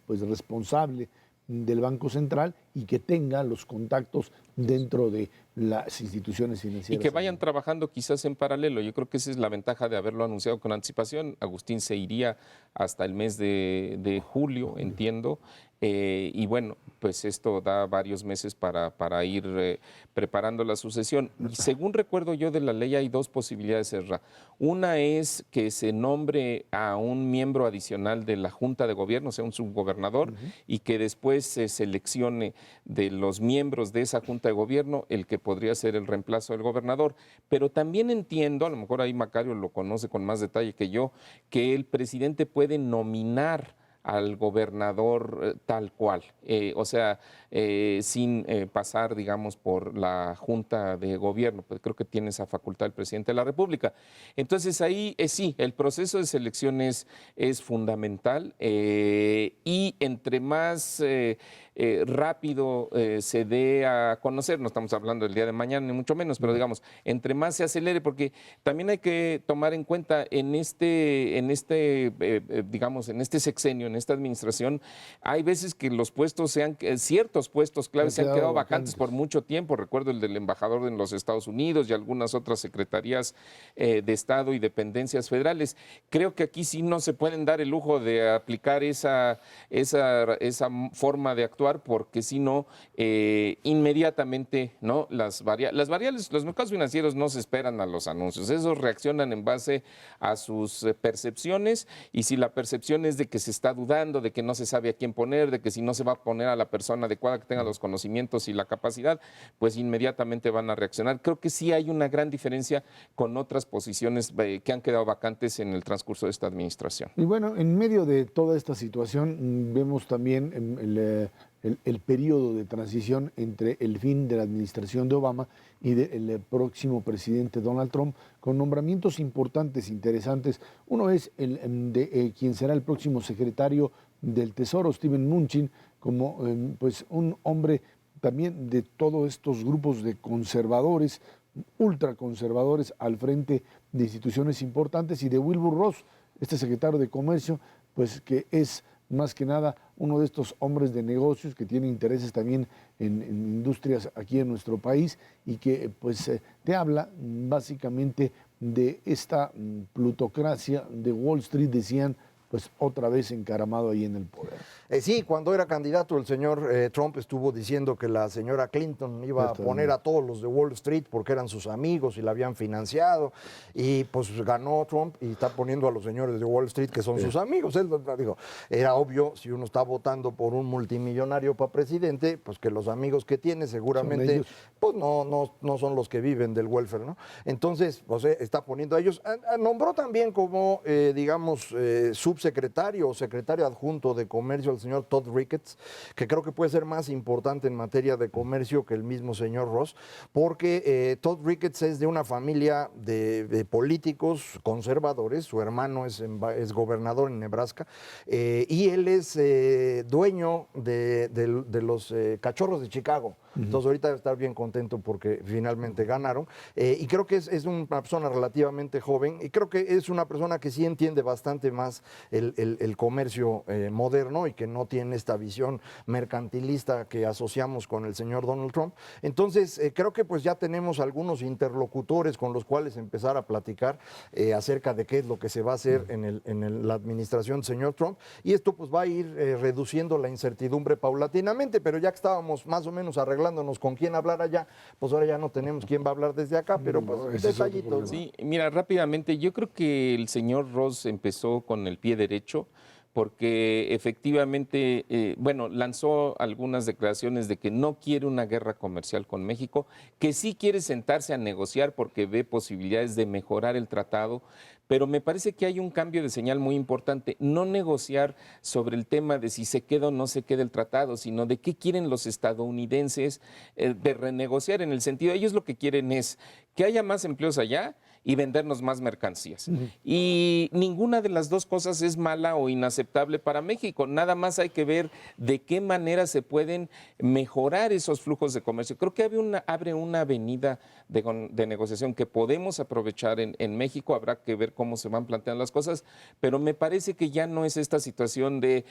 pues responsable del Banco Central y que tenga los contactos dentro de las instituciones financieras. Y que vayan trabajando quizás en paralelo. Yo creo que esa es la ventaja de haberlo anunciado con anticipación. Agustín se iría hasta el mes de julio, entiendo. Y bueno, pues esto da varios meses para ir preparando la sucesión. Y según recuerdo yo de la ley hay 2 posibilidades, Ezra. Una es que se nombre a un miembro adicional de la Junta de Gobierno, o sea, un subgobernador, y que después se seleccione. los miembros de esa Junta de Gobierno el que podría ser el reemplazo del gobernador. Pero también entiendo, a lo mejor ahí Macario lo conoce con más detalle que yo, que el presidente puede nominar al gobernador tal cual, o sea, sin pasar, digamos, por la Junta de Gobierno, pues creo que tiene esa facultad el presidente de la República. Entonces ahí sí, el proceso de selección es fundamental y entre más rápido se dé a conocer, no estamos hablando del día de mañana ni mucho menos, pero digamos, entre más se acelere, porque también hay que tomar en cuenta digamos, en este sexenio, en esta administración, hay veces que los puestos ciertos puestos claves se han quedado vacantes por mucho tiempo. Recuerdo el del embajador en los Estados Unidos y algunas otras secretarías de Estado y dependencias federales. Creo que aquí sí no se pueden dar el lujo de aplicar esa forma de actuar, porque si no, inmediatamente, ¿no? Las variables, los mercados financieros no se esperan a los anuncios, esos reaccionan en base a sus percepciones, y si la percepción es de que se está dudando, de que no se sabe a quién poner, de que si no se va a poner a la persona adecuada que tenga los conocimientos y la capacidad, pues inmediatamente van a reaccionar. Creo que sí hay una gran diferencia con otras posiciones que han quedado vacantes en el transcurso de esta administración. Y bueno, en medio de toda esta situación vemos también el periodo de transición entre el fin de la administración de Obama y del próximo presidente Donald Trump, con nombramientos importantes, interesantes. Uno es el de quien será el próximo secretario del Tesoro, Steven Mnuchin, como pues un hombre también de todos estos grupos de conservadores, ultraconservadores al frente de instituciones importantes, y de Wilbur Ross, este secretario de Comercio, pues que es más que nada uno de estos hombres de negocios que tiene intereses también en industrias aquí en nuestro país, y que pues te habla básicamente de esta plutocracia de Wall Street, decían, pues otra vez encaramado ahí en el poder. Sí, cuando era candidato el señor Trump estuvo diciendo que la señora Clinton iba a poner a todos los de Wall Street porque eran sus amigos y la habían financiado, y pues ganó Trump y está poniendo a los señores de Wall Street que son sus amigos. Él dijo, era obvio, si uno está votando por un multimillonario para presidente, pues que los amigos que tiene seguramente pues no son los que viven del welfare, ¿no? Entonces, pues está poniendo a ellos. Nombró también como, digamos, subsecretario o secretario adjunto de Comercio al señor Todd Ricketts, que creo que puede ser más importante en materia de comercio que el mismo señor Ross, porque Todd Ricketts es de una familia de políticos conservadores. Su hermano es gobernador en Nebraska, y él es dueño de los Cachorros de Chicago. Entonces ahorita debe estar bien contento porque finalmente ganaron, y creo que es una persona relativamente joven, y creo que es una persona que sí entiende bastante más el comercio moderno, y que no tiene esta visión mercantilista que asociamos con el señor Donald Trump. Entonces creo que pues ya tenemos algunos interlocutores con los cuales empezar a platicar acerca de qué es lo que se va a hacer en la administración del señor Trump, y esto pues va a ir reduciendo la incertidumbre paulatinamente, pero ya que estábamos más o menos arreglándonos con quién hablar allá, pues ahora ya no tenemos quién va a hablar desde acá, pero pues detallito. Sí, mira, rápidamente, yo creo que el señor Ross empezó con el pie derecho, porque efectivamente, bueno, lanzó algunas declaraciones de que no quiere una guerra comercial con México, que sí quiere sentarse a negociar porque ve posibilidades de mejorar el tratado, pero me parece que hay un cambio de señal muy importante, no negociar sobre el tema de si se queda o no se queda el tratado, sino de qué quieren los estadounidenses, de renegociar en el sentido, ellos lo que quieren es que haya más empleos allá y vendernos más mercancías. Y ninguna de las dos cosas es mala o inaceptable para México. Nada más hay que ver de qué manera se pueden mejorar esos flujos de comercio. Creo que abre una avenida de negociación que podemos aprovechar en México. Habrá que ver cómo se van planteando las cosas, pero me parece que ya no es esta situación de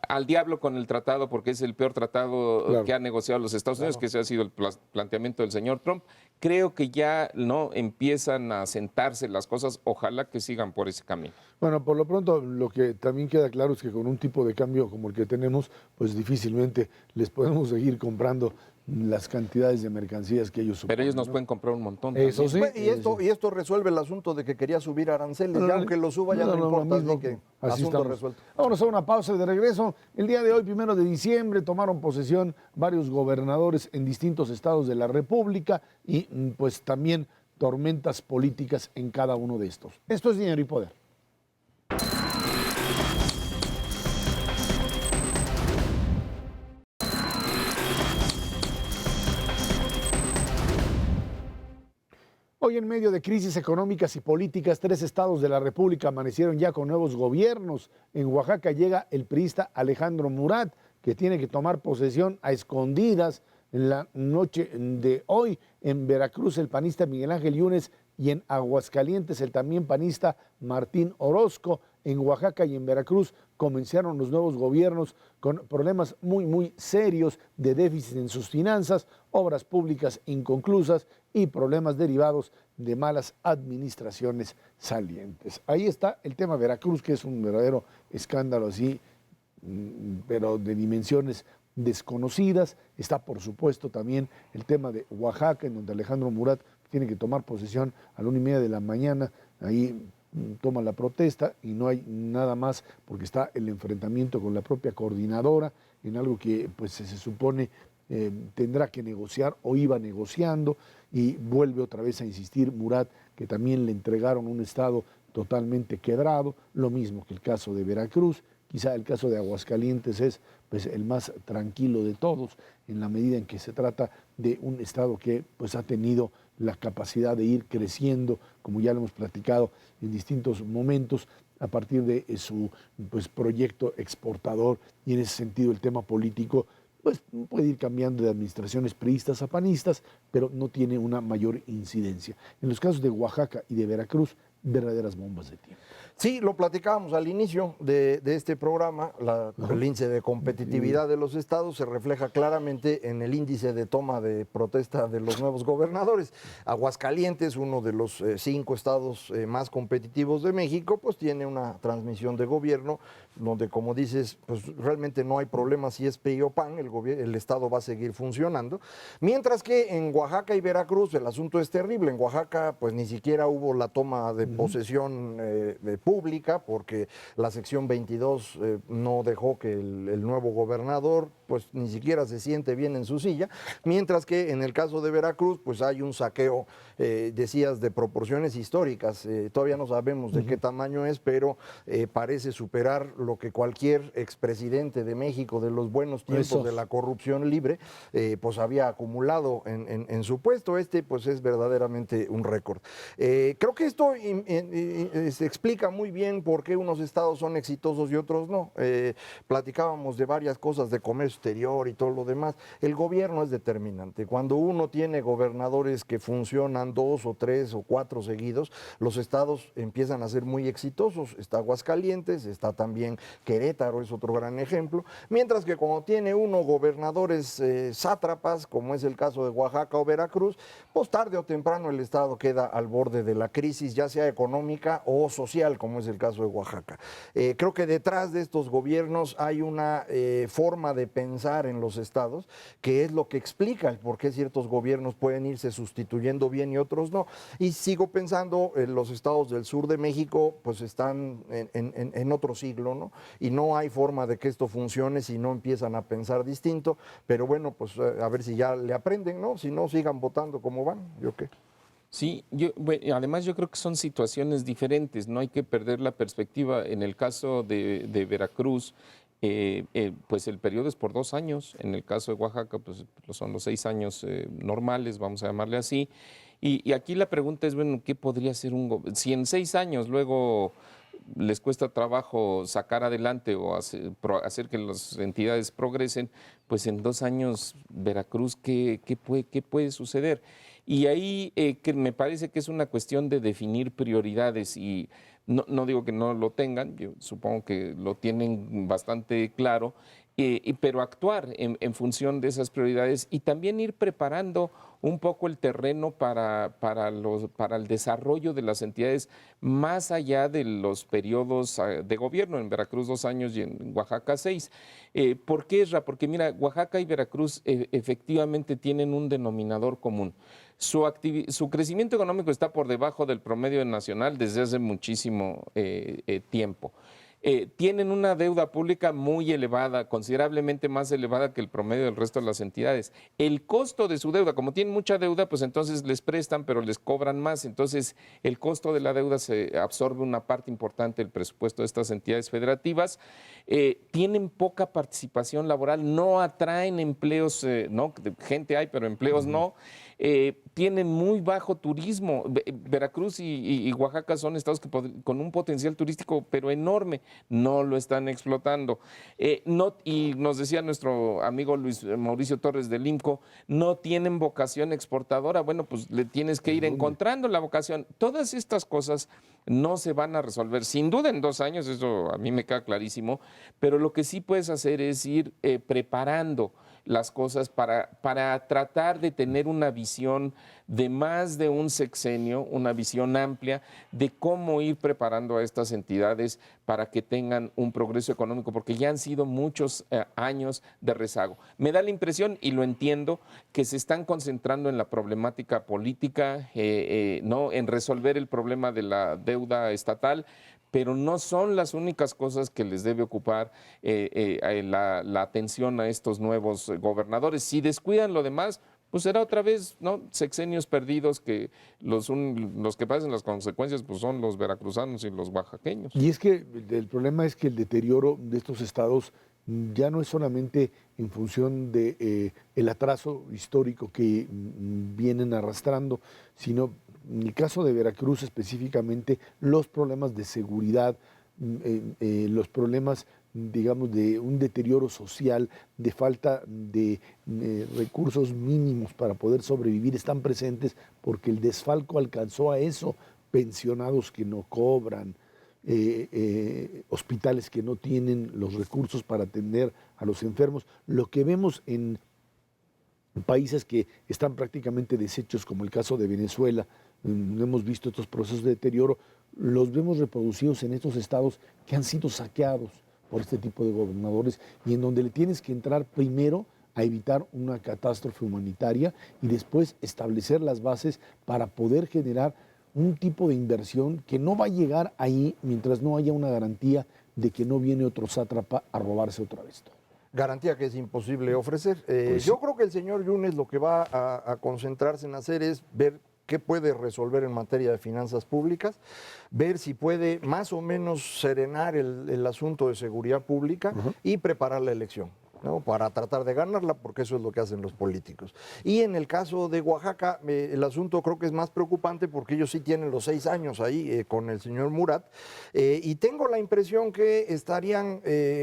al diablo con el tratado porque es el peor tratado que ha negociado los Estados Unidos, que ese ha sido el planteamiento del señor Trump. Creo que ya no empiezan a sentarse las cosas, ojalá que sigan por ese camino. Bueno, por lo pronto lo que también queda claro es que con un tipo de cambio como el que tenemos, pues difícilmente les podemos seguir comprando las cantidades de mercancías que ellos suponen. Pero ellos nos ¿no? pueden comprar un montón. Eso también. sí. Y esto resuelve el asunto de que quería subir aranceles. No, Ya aunque lo suba ya no importa, mismo, así que así asunto estamos. resuelto. Vámonos a una pausa y de regreso. El día de hoy, 1 de diciembre, tomaron posesión varios gobernadores en distintos estados de la República y pues también tormentas políticas en cada uno de estos. Esto es Dinero y Poder. Hoy, en medio de crisis económicas y políticas, 3 estados de la República amanecieron ya con nuevos gobiernos. En Oaxaca llega el priista Alejandro Murat, que tiene que tomar posesión a escondidas en la noche de hoy. En Veracruz, el panista Miguel Ángel Yunes, y en Aguascalientes, el también panista Martín Orozco. En Oaxaca y en Veracruz comenzaron los nuevos gobiernos con problemas muy serios de déficit en sus finanzas, obras públicas inconclusas y problemas derivados de malas administraciones salientes. Ahí está el tema Veracruz, que es un verdadero escándalo así, pero de dimensiones desconocidas. Está, por supuesto, también el tema de Oaxaca, en donde Alejandro Murat tiene que tomar posesión a la 1:30 de la mañana. Ahí toma la protesta y no hay nada más porque está el enfrentamiento con la propia coordinadora en algo que pues se supone tendrá que negociar o iba negociando, y vuelve otra vez a insistir Murat que también le entregaron un estado totalmente quebrado, lo mismo que el caso de Veracruz. Quizá el caso de Aguascalientes es pues, el más tranquilo de todos, en la medida en que se trata de un estado que pues, ha tenido la capacidad de ir creciendo, como ya lo hemos platicado en distintos momentos, a partir de su pues, proyecto exportador, y en ese sentido el tema político pues, puede ir cambiando de administraciones priistas a panistas, pero no tiene una mayor incidencia. En los casos de Oaxaca y de Veracruz, verdaderas bombas de tiempo. Sí, lo platicábamos al inicio de este programa. El índice de competitividad de los estados se refleja claramente en el índice de toma de protesta de los nuevos gobernadores. Aguascalientes, uno de los 5 estados más competitivos de México, pues tiene una transmisión de gobierno donde, como dices, pues realmente no hay problema si es PRI o PAN, el estado va a seguir funcionando. Mientras que en Oaxaca y Veracruz el asunto es terrible. En Oaxaca pues ni siquiera hubo la toma de posesión pública, porque la sección 22 no dejó que el nuevo gobernador pues ni siquiera se siente bien en su silla, mientras que en el caso de Veracruz pues hay un saqueo, decías, de proporciones históricas. Todavía no sabemos de qué tamaño es, pero parece superar lo que cualquier expresidente de México de los buenos tiempos de la corrupción libre pues había acumulado en su puesto. Pues es verdaderamente un récord. Creo que esto se explica muy bien por qué unos estados son exitosos y otros no. Platicábamos de varias cosas de comercio exterior y todo lo demás. El gobierno es determinante. Cuando uno tiene gobernadores que funcionan 2 o 3 o 4 seguidos, los estados empiezan a ser muy exitosos. Está Aguascalientes, está también Querétaro, es otro gran ejemplo. Mientras que cuando tiene uno gobernadores sátrapas, como es el caso de Oaxaca o Veracruz, pues tarde o temprano el estado queda al borde de la crisis, ya sea económica o social, como es el caso de Oaxaca. Creo que detrás de estos gobiernos hay una forma de pensar en los estados, que es lo que explica el por qué ciertos gobiernos pueden irse sustituyendo bien y otros no. Y sigo pensando, los estados del sur de México pues están en otro siglo, ¿no? Y no hay forma de que esto funcione si no empiezan a pensar distinto, pero bueno, pues a ver si ya le aprenden, ¿no? Si no, sigan votando como van, ¿yo qué? Sí, además yo creo que son situaciones diferentes, no hay que perder la perspectiva. En el caso de Veracruz, pues el periodo es por 2 años. En el caso de Oaxaca, pues son los 6 años normales, vamos a llamarle así. Y aquí la pregunta es, bueno, ¿qué podría ser si en 6 años luego les cuesta trabajo sacar adelante o hacer que las entidades progresen, pues en 2 años Veracruz, ¿qué puede suceder? Y ahí que me parece que es una cuestión de definir prioridades, y no digo que no lo tengan, yo supongo que lo tienen bastante claro, pero actuar en función de esas prioridades y también ir preparando un poco el terreno para el desarrollo de las entidades más allá de los periodos de gobierno. En Veracruz 2 años y en Oaxaca 6. ¿Por qué, Esra? Porque mira, Oaxaca y Veracruz efectivamente tienen un denominador común. Su crecimiento económico está por debajo del promedio nacional desde hace muchísimo tiempo. Tienen una deuda pública muy elevada, considerablemente más elevada que el promedio del resto de las entidades. El costo de su deuda, como tienen mucha deuda, pues entonces les prestan, pero les cobran más. Entonces, el costo de la deuda se absorbe una parte importante del presupuesto de estas entidades federativas. Tienen poca participación laboral, no atraen empleos, no, gente hay, pero empleos no. Tienen muy bajo turismo. Veracruz y Oaxaca son estados con un potencial turístico, pero enorme. No lo están explotando. Y nos decía nuestro amigo Luis Mauricio Torres del IMCO, no tienen vocación exportadora. Bueno, pues le tienes que ir encontrando la vocación. Todas estas cosas no se van a resolver, sin duda en 2 años, eso a mí me queda clarísimo, pero lo que sí puedes hacer es ir preparando las cosas para tratar de tener una visión de más de un sexenio, una visión amplia de cómo ir preparando a estas entidades para que tengan un progreso económico, porque ya han sido muchos años de rezago. Me da la impresión, y lo entiendo, que se están concentrando en la problemática política, no en resolver el problema de la deuda estatal, pero no son las únicas cosas que les debe ocupar la atención a estos nuevos gobernadores. Si descuidan lo demás, pues será otra vez, ¿no?, sexenios perdidos, que los que pasen las consecuencias pues son los veracruzanos y los oaxaqueños. Y es que el problema es que el deterioro de estos estados ya no es solamente en función de el atraso histórico que vienen arrastrando, sino en el caso de Veracruz específicamente, los problemas de seguridad, los problemas, digamos, de un deterioro social, de falta de recursos mínimos para poder sobrevivir, están presentes porque el desfalco alcanzó a eso: pensionados que no cobran, hospitales que no tienen los recursos para atender a los enfermos. Lo que vemos en países que están prácticamente deshechos, como el caso de Venezuela, hemos visto estos procesos de deterioro, los vemos reproducidos en estos estados que han sido saqueados por este tipo de gobernadores, y en donde le tienes que entrar primero a evitar una catástrofe humanitaria y después establecer las bases para poder generar un tipo de inversión que no va a llegar ahí mientras no haya una garantía de que no viene otro sátrapa a robarse otra vez todo. Garantía que es imposible ofrecer. Pues yo creo que el señor Yunes lo que va a concentrarse en hacer es ver qué puede resolver en materia de finanzas públicas, ver si puede más o menos serenar el asunto de seguridad pública y preparar la elección, ¿no?, para tratar de ganarla, porque eso es lo que hacen los políticos. Y en el caso de Oaxaca, el asunto creo que es más preocupante porque ellos sí tienen los 6 años ahí con el señor Murat, y tengo la impresión que estarían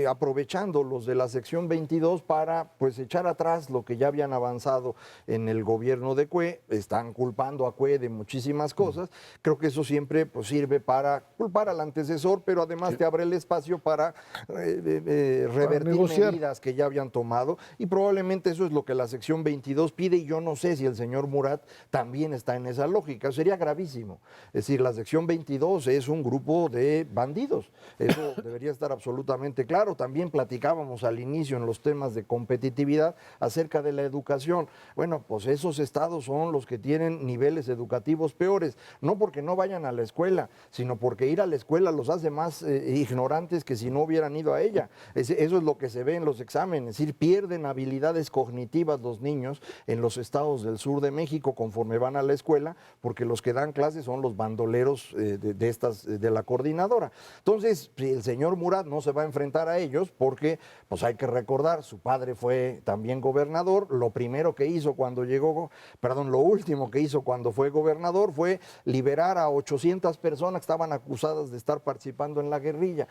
aprovechando los de la sección 22 para pues echar atrás lo que ya habían avanzado en el gobierno de Cue. Están culpando a Cue de muchísimas cosas. Creo que eso siempre pues sirve para culpar al antecesor, pero además te abre el espacio para revertir medidas que ya habían tomado, y probablemente eso es lo que la sección 22 pide, y yo no sé si el señor Murat también está en esa lógica. Sería gravísimo. Es decir, la sección 22 es un grupo de bandidos, eso debería estar absolutamente claro. También platicábamos al inicio en los temas de competitividad acerca de la educación. Bueno, pues esos estados son los que tienen niveles educativos peores, no porque no vayan a la escuela, sino porque ir a la escuela los hace más ignorantes que si no hubieran ido a ella. Eso es lo que se ve en los exámenes. Es decir, pierden habilidades cognitivas los niños en los estados del sur de México conforme van a la escuela, porque los que dan clases son los bandoleros de la coordinadora. Entonces, si el señor Murat no se va a enfrentar a ellos, porque pues hay que recordar, su padre fue también gobernador, lo último que hizo cuando fue gobernador fue liberar a 800 personas que estaban acusadas de estar participando en la guerrilla.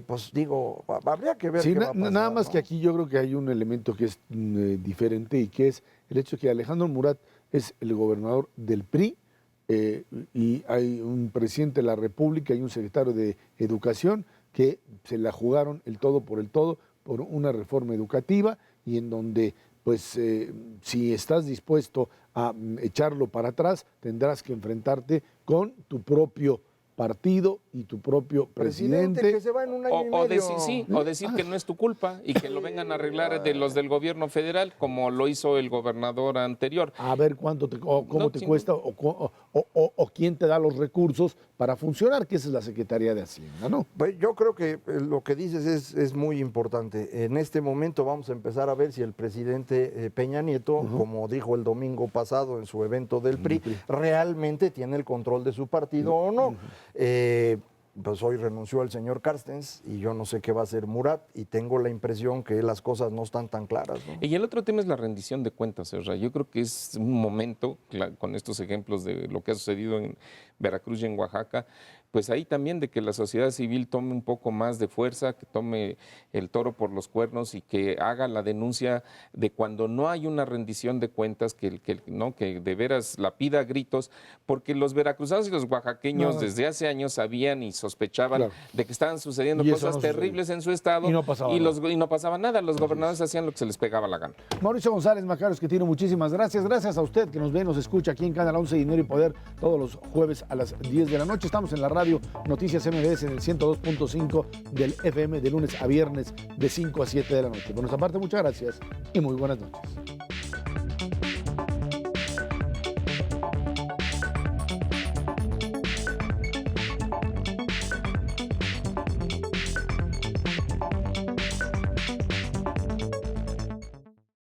Pues digo, habría que ver sí, qué va a pasar, nada más, ¿no? que aquí yo creo que hay un elemento que es diferente, y que es el hecho de que Alejandro Murat es el gobernador del PRI, y hay un presidente de la República y un secretario de Educación que se la jugaron el todo por el todo por una reforma educativa y en donde, pues, si estás dispuesto a echarlo para atrás, tendrás que enfrentarte con tu propio partido y tu propio presidente. que se va en un año y medio. O decir que no es tu culpa y que lo vengan a arreglar de los del gobierno federal, como lo hizo el gobernador anterior. A ver cuánto cómo te cuesta o quién te da los recursos para funcionar, que esa es la Secretaría de Hacienda, ¿no? Pues yo creo que lo que dices es muy importante. En este momento vamos a empezar a ver si el presidente Peña Nieto, como dijo el domingo pasado en su evento del PRI, realmente tiene el control de su partido o no. Pues hoy renunció el señor Carstens y yo no sé qué va a hacer Murat y tengo la impresión que las cosas no están tan claras, ¿no? Y el otro tema es la rendición de cuentas, Serra. Yo creo que es un momento, con estos ejemplos de lo que ha sucedido en Veracruz y en Oaxaca, pues ahí también de que la sociedad civil tome un poco más de fuerza, que tome el toro por los cuernos y que haga la denuncia de cuando no hay una rendición de cuentas, que de veras la pida a gritos, porque los veracruzanos y los oaxaqueños desde hace años sabían y sospechaban de que estaban sucediendo cosas terribles en su estado y no pasaba nada. Los gobernadores hacían lo que se les pegaba la gana. Mauricio González Macarios, que tiene muchísimas gracias. Gracias a usted que nos ve, nos escucha aquí en Canal 11 Dinero y Poder todos los jueves a las 10 de la noche. Estamos en la radio Noticias MBS en el 102.5 del FM de lunes a viernes de 5 a 7 de la noche. Por nuestra parte, muchas gracias y muy buenas noches.